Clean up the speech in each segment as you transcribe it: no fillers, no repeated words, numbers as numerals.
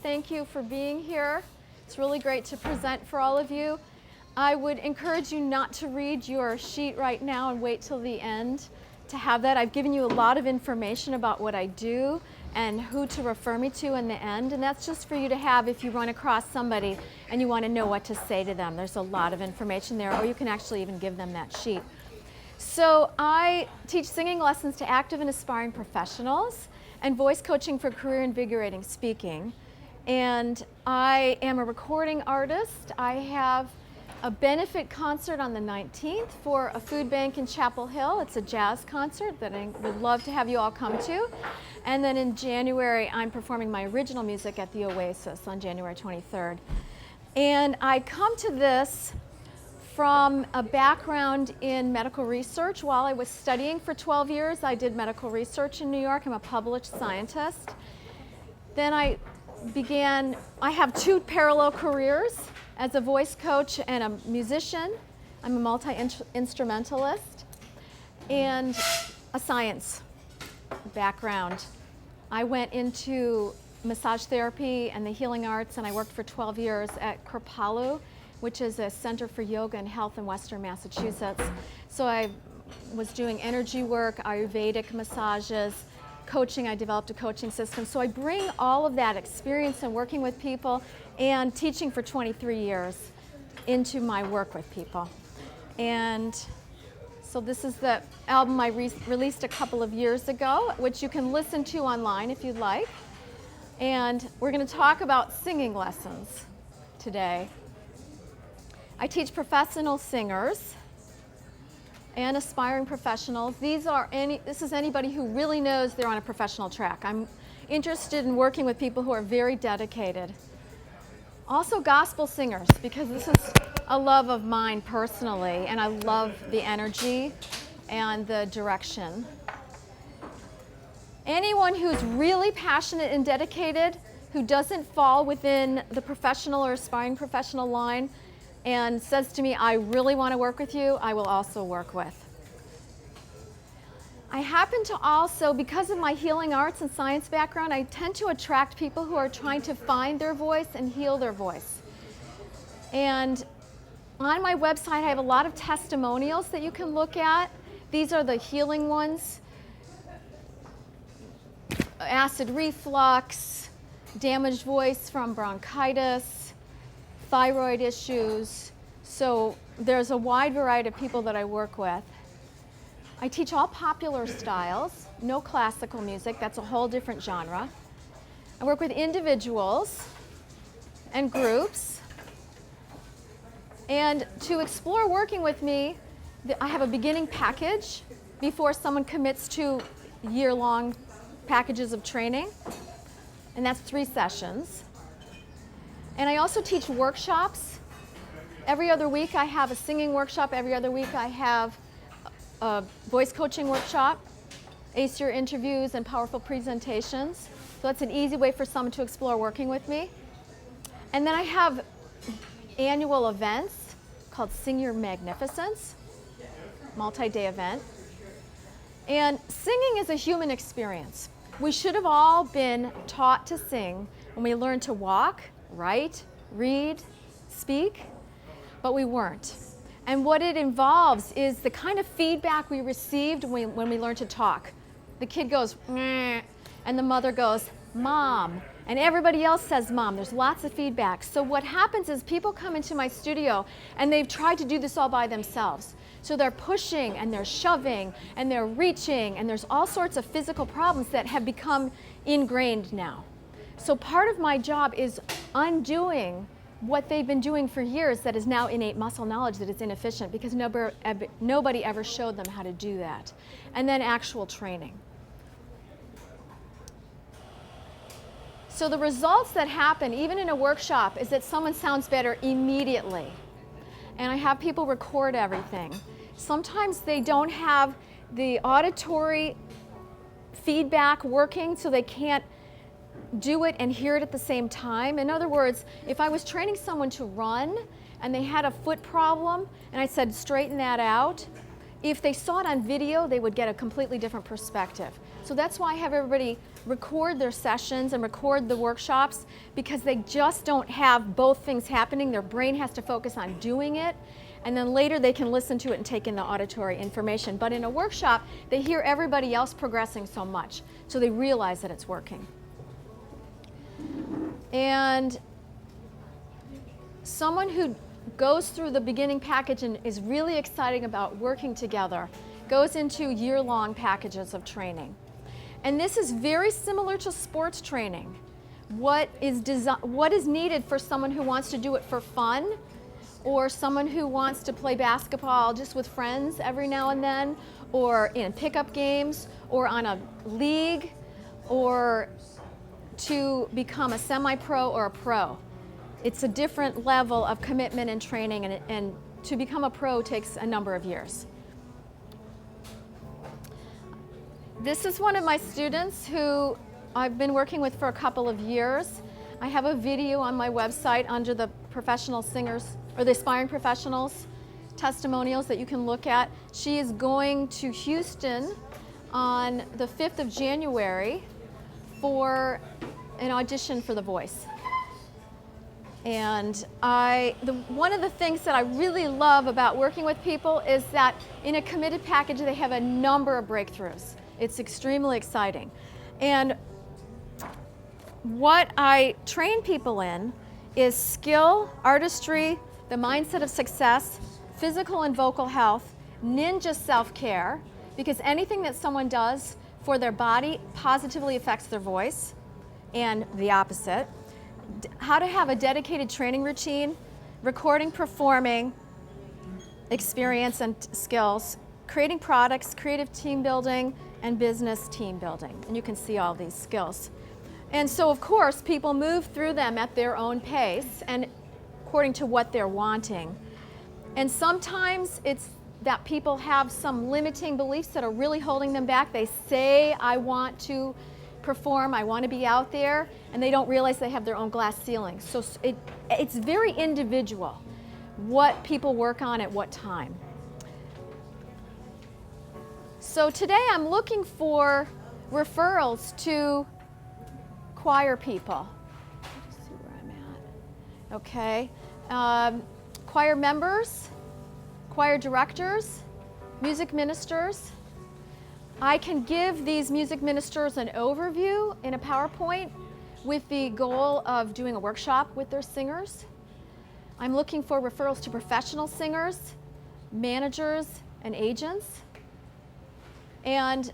Thank you for being here. It's really great to present for all of you. I would encourage you not to read your sheet right now and wait till the end to have that. I've given you a lot of information about what I do and who to refer me to in the end, and that's just for you to have if you run across somebody and you want to know what to say to them. There's a lot of information there, or you can actually even give them that sheet. So I teach singing lessons to active and aspiring professionals and voice coaching for career invigorating speaking. And I am a recording artist. I have a benefit concert on the 19th for a food bank in Chapel Hill. It's a jazz concert that I would love to have you all come to. And then in January, I'm performing my original music at the Oasis on January 23rd. And I come to this from a background in medical research. While I was studying for 12 years, I did medical research in New York. I'm a published scientist. Then I have two parallel careers as a voice coach and a musician. I'm a multi-instrumentalist and a science background. I went into massage therapy and the healing arts, and I worked for 12 years at Kripalu, which is a center for yoga and health in Western Massachusetts. So I was doing energy work, Ayurvedic massages, coaching. I developed a coaching system. So I bring all of that experience in working with people and teaching for 23 years into my work with people. And so this is the album I released a couple of years ago, which you can listen to online if you'd like. And we're going to talk about singing lessons today. I teach professional singers and aspiring professionals. This is anybody who really knows they're on a professional track. I'm interested in working with people who are very dedicated. Also gospel singers, because this is a love of mine personally, and I love the energy and the direction. Anyone who's really passionate and dedicated, who doesn't fall within the professional or aspiring professional line, and says to me, I really want to work with you, I will also work with. I happen to also, because of my healing arts and science background, I tend to attract people who are trying to find their voice and heal their voice. And on my website, I have a lot of testimonials that you can look at. These are the healing ones. Acid reflux, damaged voice from bronchitis, thyroid issues. So there's a wide variety of people that I work with. I teach all popular styles, no classical music. That's a whole different genre. I work with individuals and groups. And to explore working with me, I have a beginning package before someone commits to year-long packages of training. And that's 3 sessions. And I also teach workshops. Every other week I have a singing workshop. Every other week I have a voice coaching workshop, ace your interviews, and powerful presentations. So that's an easy way for someone to explore working with me. And then I have annual events called Sing Your Magnificence, multi-day event. And singing is a human experience. We should have all been taught to sing when we learned to walk, write, read, speak, but we weren't. And what it involves is the kind of feedback we received when we learned to talk. The kid goes, meh, and the mother goes, mom, and everybody else says mom. There's lots of feedback. So what happens is people come into my studio and they've tried to do this all by themselves. So they're pushing and they're shoving and they're reaching, and there's all sorts of physical problems that have become ingrained now. So part of my job is undoing what they've been doing for years that is now innate muscle knowledge that is inefficient because nobody ever showed them how to do that. And then actual training. So the results that happen, even in a workshop, is that someone sounds better immediately. And I have people record everything. Sometimes they don't have the auditory feedback working, so they can't do it and hear it at the same time. In other words, if I was training someone to run and they had a foot problem and I said straighten that out, if they saw it on video, they would get a completely different perspective. So that's why I have everybody record their sessions and record the workshops, because they just don't have both things happening. Their brain has to focus on doing it, and then later they can listen to it and take in the auditory information. But in a workshop, they hear everybody else progressing so much, so they realize that it's working. And someone who goes through the beginning package and is really excited about working together goes into year-long packages of training. And this is very similar to sports training. What is needed for someone who wants to do it for fun, or someone who wants to play basketball just with friends every now and then, or in pickup games, or on a league, or to become a semi-pro or a pro. It's a different level of commitment and training, and to become a pro takes a number of years. This is one of my students who I've been working with for a couple of years. I have a video on my website under the professional singers, or the aspiring professionals testimonials, that you can look at. She is going to Houston on the 5th of January for an audition for The Voice. And one of the things that I really love about working with people is that in a committed package they have a number of breakthroughs. It's extremely exciting. And what I train people in is skill, artistry, the mindset of success, physical and vocal health, ninja self-care, because anything that someone does for their body positively affects their voice, and the opposite. How to have a dedicated training routine, recording, performing, experience and skills, creating products, creative team building, and business team building. And you can see all these skills. And so, of course, people move through them at their own pace and according to what they're wanting. And sometimes it's that people have some limiting beliefs that are really holding them back. They say, I want to perform, I want to be out there, and they don't realize they have their own glass ceiling. So it's very individual what people work on at what time. So today I'm looking for referrals to choir people. Let's see where I'm at. Okay. Choir members, choir directors, music ministers. I can give these music ministers an overview in a PowerPoint with the goal of doing a workshop with their singers. I'm looking for referrals to professional singers, managers, and agents, and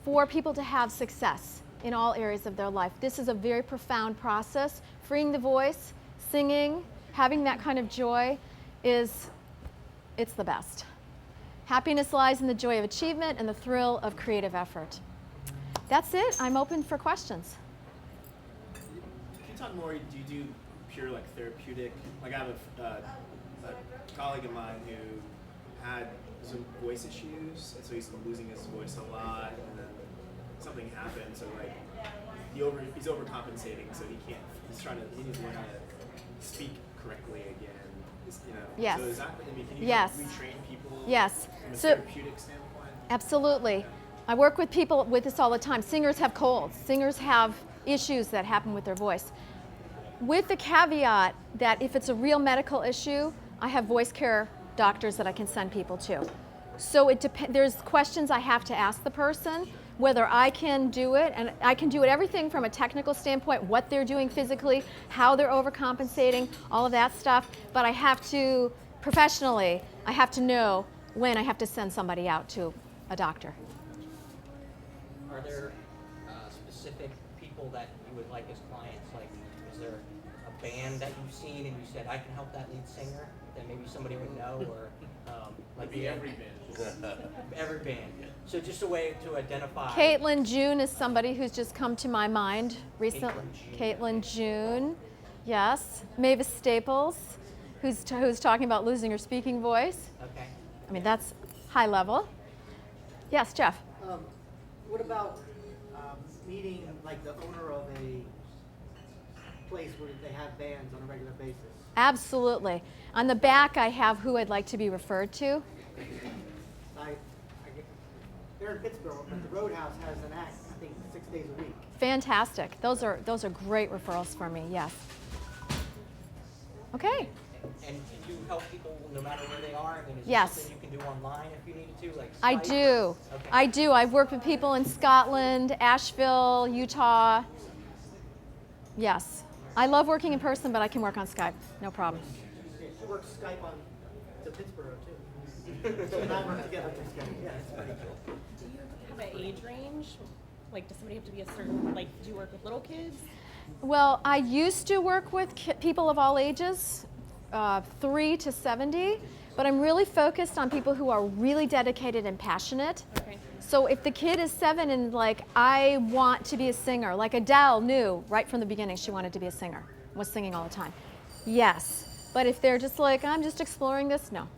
for people to have success in all areas of their life. This is a very profound process. Freeing the voice, singing, having that kind of joy it's the best. Happiness lies in the joy of achievement and the thrill of creative effort. That's it. I'm open for questions. Can you talk more? Do you do pure like therapeutic? Like I have a colleague of mine who had some voice issues, and so he's losing his voice a lot, and then something happened, so like he's overcompensating, so he needs to learn how to speak correctly again. You know, yes. So is that, I mean, can you yes. retrain people yes. from a So, therapeutic standpoint? Absolutely. I work with people with this all the time. Singers have colds. Singers have issues that happen with their voice. With the caveat that if it's a real medical issue, I have voice care doctors that I can send people to. So there's questions I have to ask the person, whether I can do it, and I can do it everything from a technical standpoint, what they're doing physically, how they're overcompensating, all of that stuff, but I have to, professionally, I have to know when I have to send somebody out to a doctor. Are there specific people that you would like as clients? Like, is there a band that you've seen and you said, I can help that lead singer, that maybe somebody would know, or like Every band. Every band. So just a way to identify. Caitlin June is somebody who's just come to my mind recently. Caitlin June, yes. Mavis Staples, who's talking about losing her speaking voice. Okay. I mean, that's high level. Yes, Jeff. What about meeting like the owner of a place where they have bands on a regular basis? Absolutely. On the back, I have who I'd like to be referred to. they're in Pittsburgh, but the Roadhouse has an act, I think, 6 days a week. Fantastic. Those are great referrals for me. Yes. Okay. And do you help people no matter where they are? I mean, is Yes. it something you can do online if you needed to, like I Skype? do. Okay. I do. I've worked with people in Scotland, Asheville, Utah. Yes. I love working in person, but I can work on Skype. No problem. Yeah, she works Skype on to Pittsburgh too. So and I work together through Skype. Yeah, it's pretty cool. Do you have an age range? Like, does somebody have to be a certain, like, do you work with little kids? Well, I used to work with people of all ages, 3 to 70, but I'm really focused on people who are really dedicated and passionate. Okay. So if the kid is 7 and like, I want to be a singer, like Adele knew right from the beginning she wanted to be a singer, was singing all the time. Yes, but if they're just like, I'm just exploring this, no.